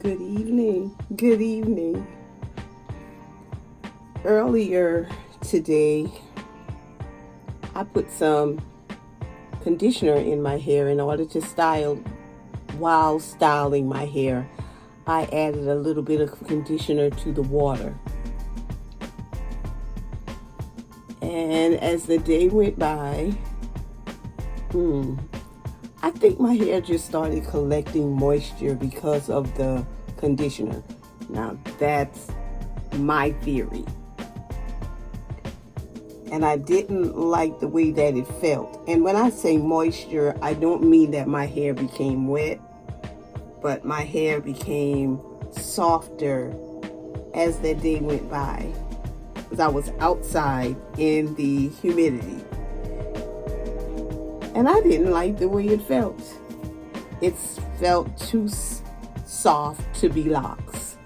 Good evening. Good evening. Earlier today, I put some conditioner in my hair in order to style. While styling my hair, I added a little bit of conditioner to the water. And as the day went by, I think my hair just started collecting moisture because of the conditioner. Now, that's my theory. And I didn't like the way that it felt. And when I say moisture, I don't mean that my hair became wet, but my hair became softer as the day went by, because I was outside in the humidity. And I didn't like the way it felt. It felt too soft to be locks.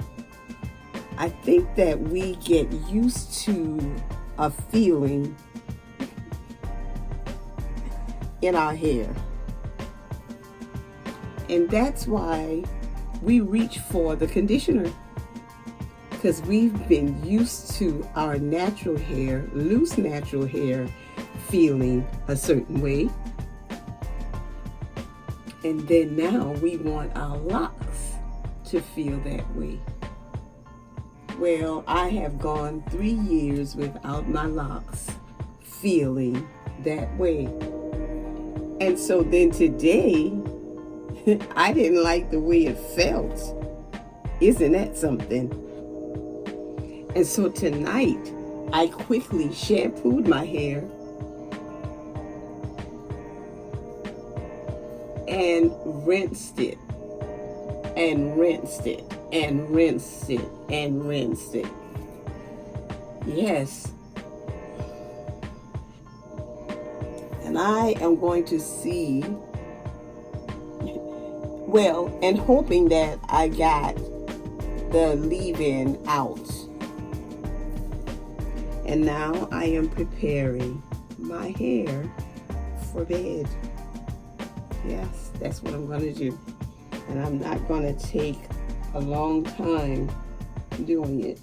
I think that we get used to a feeling in our hair. And that's why we reach for the conditioner, because we've been used to our natural hair, loose natural hair, feeling a certain way. And then now we want our locks to feel that way. Well, I have gone 3 years without my locks feeling that way. And so then today, I didn't like the way it felt. Isn't that something? And so tonight, I quickly shampooed my hair and rinsed it, and rinsed it, and rinsed it, and rinsed it. Yes. And I am going to see, well, and hoping that I got the leave-in out. And now I am preparing my hair for bed. Yes, that's what I'm going to do. And I'm not going to take a long time doing it.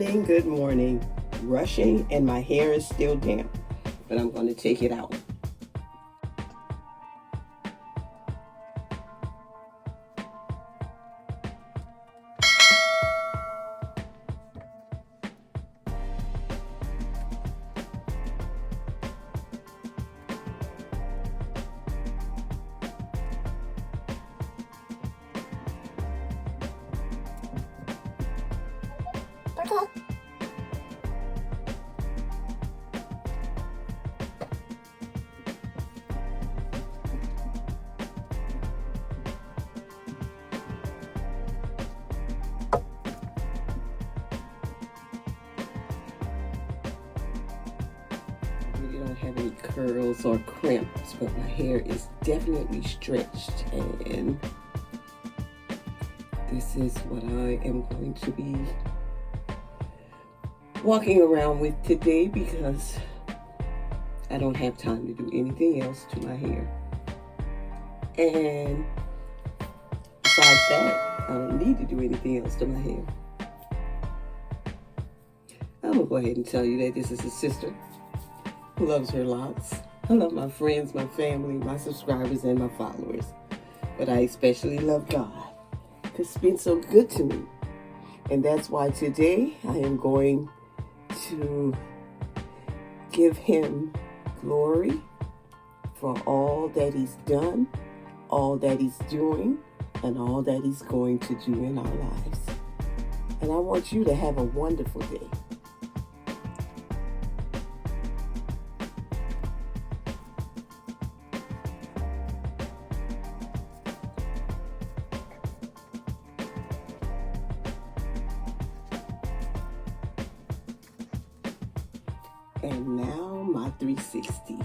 morning, good morning. Rushing and my hair is still damp, but I'm going to take it out. Don't have any curls or crimps, but my hair is definitely stretched, and this is what I am going to be walking around with today because I don't have time to do anything else to my hair. And besides that, I don't need to do anything else to my hair. I'm gonna go ahead and tell you that this is a sister who loves her locks. I love my friends, my family, my subscribers, and my followers. But I especially love God because He's been so good to me. And that's why today I am going to give Him glory for all that He's done, all that He's doing, and all that He's going to do in our lives. And I want you to have a wonderful day. And now my 360.